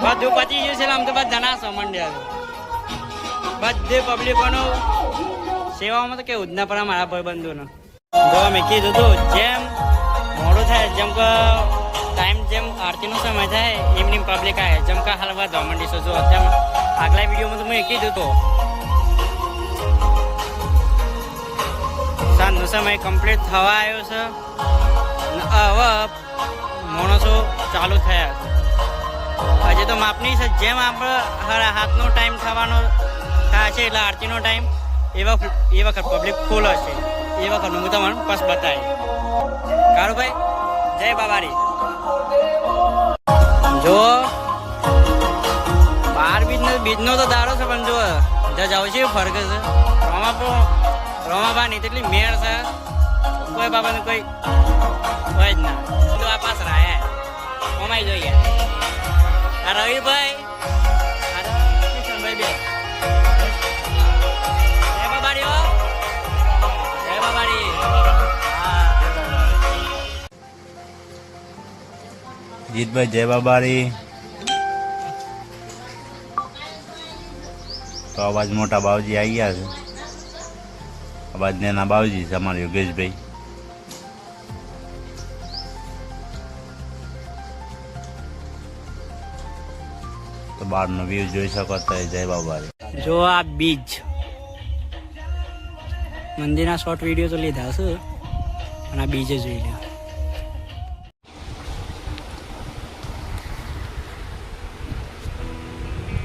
બધું પતી ગયું છે આમ તો બધા જનાશો મંડ્યા બધે પબ્લિકોનો સેવામાં તો કેવું જ ના પડે મારા ભાઈબંધોનો. જો મેં કીધું હતું જેમ મોડું થાય જેમ કે ટાઈમ જેમ આરતીનો સમય થાય એમની પબ્લિક આવે જેમ કે હાલ વધવા માંડીશું. જો તેમ આગલા વિડીયોમાં તો મેં કીધું હતું સાંજનો સમય કમ્પ્લીટ થવા આવ્યો છે. હવે માણસો ચાલુ થયા છે. હજી તો માપની છે જેમ આપણે હાથનો ટાઈમ થવાનો થાય છે એટલે આરતીનો ટાઈમ એ વખત પબ્લિક ફૂલ હશે. એ વખત હું તમને બસ બતાવી કારુભાઈ જય બાબારી. જો 12 બીજનો તો દાડો છે પણ જો જાવ છે ફરક છે. રોમાબા નહીં તેટલી મેળ છે કોઈ બાબાને કોઈ હોય જ ના. તો આ પાસ રહ્યા કમાઈ જોઈએ આ રવિભાઈ કિશનભાઈ બે જય બાબારી હો જય બાબારી. જીતભાઈ જય બાબારી. તો અવાજ મોટા બાવજી આવી ગયા છે. અવાજ નાના બાવજી છે અમારા યોગેશભાઈ. તો બહારનો વ્યૂ જોઈ શકો તો જય બાબારી. જો આ બીજ મંદિરના શોર્ટ વિડીયો તો લીધા છે અને આ બીજે જોઈ લે.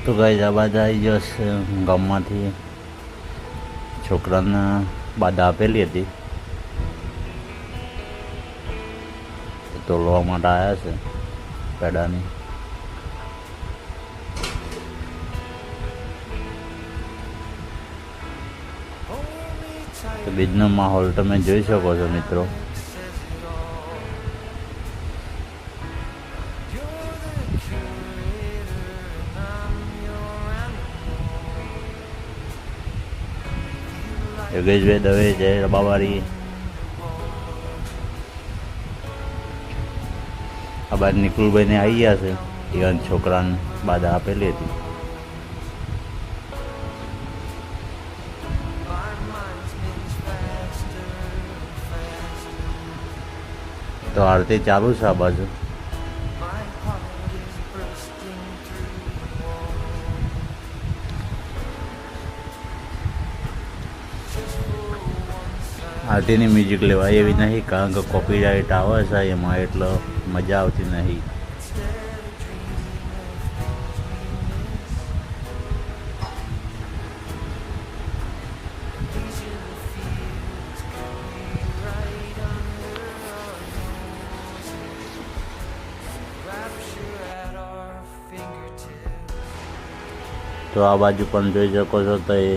તો ગાઈઝ અવાજ આવી ગયો છે ગામમાંથી. છોકરાને બાધા આપેલી હતી તોલવા માટે આવ્યા છે પેડાની. તો બીજનો માહોલ તમે જોઈ શકો છો મિત્રો. યોગેશભાઈ દવે જય બાબારી. આ બાદ નિકુલભાઈને આવી ગયા છે. ઈવન છોકરાને બાધા આપેલી હતી. તો આરતી ચાલુ છે આ બાજુ. આરતીની મ્યુઝિક લેવાય એવી નહીં કારણ કે કોપીરાઇટ આવે છે એમાં એટલે મજા આવતી નહીં. તો આ બાજુ પણ જોઈ શકો છો તો એ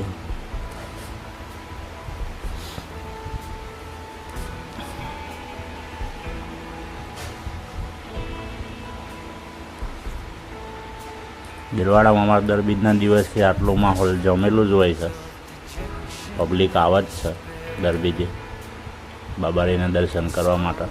દિલવાડામાં અમારા દર બીજના દિવસથી આટલો માહોલ જમેલું જ હોય છે. પબ્લિક આવે જ છે દર બીજે બાબારીના દર્શન કરવા માટે.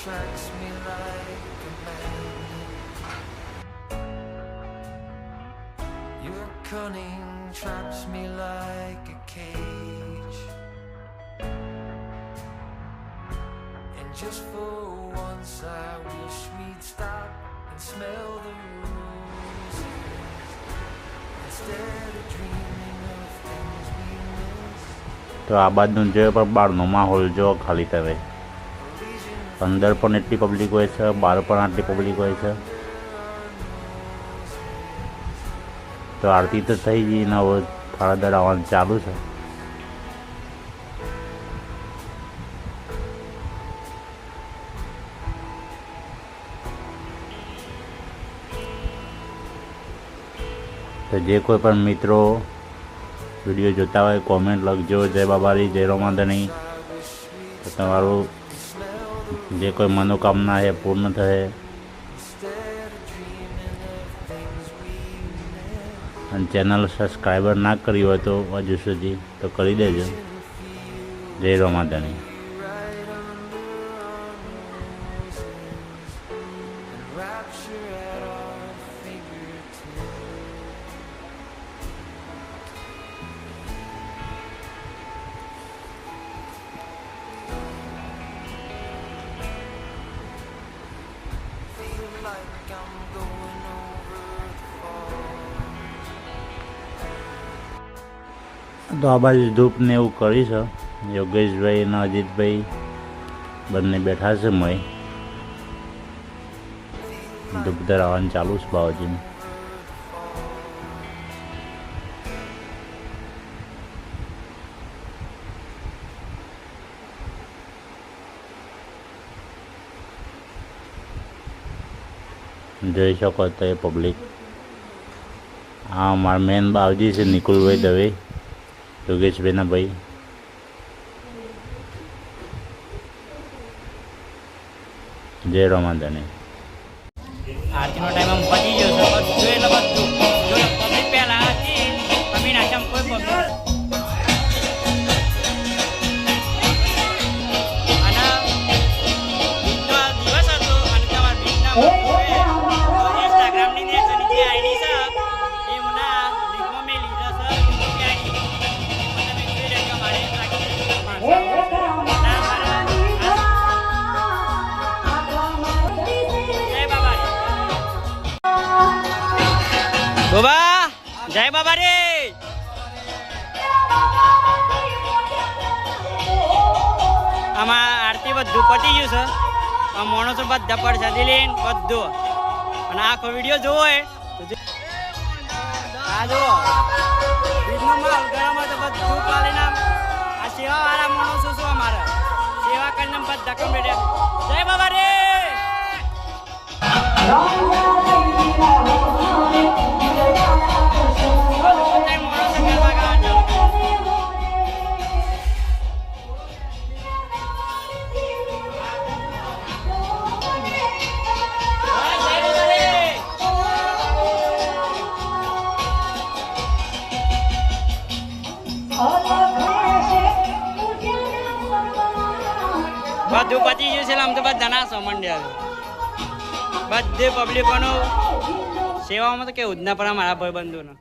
Attracts me like a magnet. Your cunning traps me like a cage. And just for once I wish we'd stop and smell the roses instead of dreaming of things we miss. તો આ બાજુનો જો પણ બહારનો માહોલ જો ખાલી તમે. અંદર પણ એટલી પબ્લિક હોય છે, બહાર પણ આટલી પબ્લિક હોય છે. તો આરતી તો થઈ ગઈ ને હવે થોડા દર આવવાનું ચાલુ છે. તો જે કોઈ પણ મિત્રો વિડીયો જોતા હોય કોમેન્ટ લખજો. જય બાબારી, જય રોમાધણી. તમારું જે કોઈ મનોકામના છે પૂર્ણ થશે. અને ચેનલ સબસ્ક્રાઈબર ના કરી હોય તો હજુ સુધી તો કરી દેજો. જય રમાદાણી. rapture at our fingertips. Feel like I'm going over the fall. તો આ બાજુ ધૂપને એવું કરી છે. યોગેશભાઈ અને અજીતભાઈ બંને બેઠા છે. મય ધૂપ ધરાવવાનું ચાલુ છે બાવાજીનું. જોઈ શકો તો એ પબ્લિક. હા, મારા મેન બાવજી છે નિકુલભાઈ દવે, યોગેશભાઈના ભાઈ. જય રમાદાણી. આરતીનો ટાઈમ આમ પતી ગયો છે. બધું એટલે બધું જો પબ્લિક પહેલા હતી તમે નાચમ કોઈ પબ્લિક અને બીજનો દિવસ હતો અને તમારા બીજના ઇન્સ્ટાગ્રામની જે આઈડી છે એ મને લિંકમાં મેં લીધા છે આઈડી તમે જોઈ લેજો. મારે બાબા જય બાબા રે. આમાં આરતી બધું પતી ગયું છે. આ માણસો બધા પરસાદી લઈને બધું. અને આખો વિડીયો જોવો હોય તો આ જુઓ બીજનો માલ ગરમમાં તો બધું પાલીને આ સેવાવાળા માણસો શું અમારે સેવા કરીને બધા કમ્પ્લીટ. જય બાબા રે. બધું પતી ગયું છે. આમ તો બધા નાસો મંડ્યા બધે પબ્લિકોનો સેવામાં તો કેવું જ ના પડે મારા ભાઈ બંધુનો.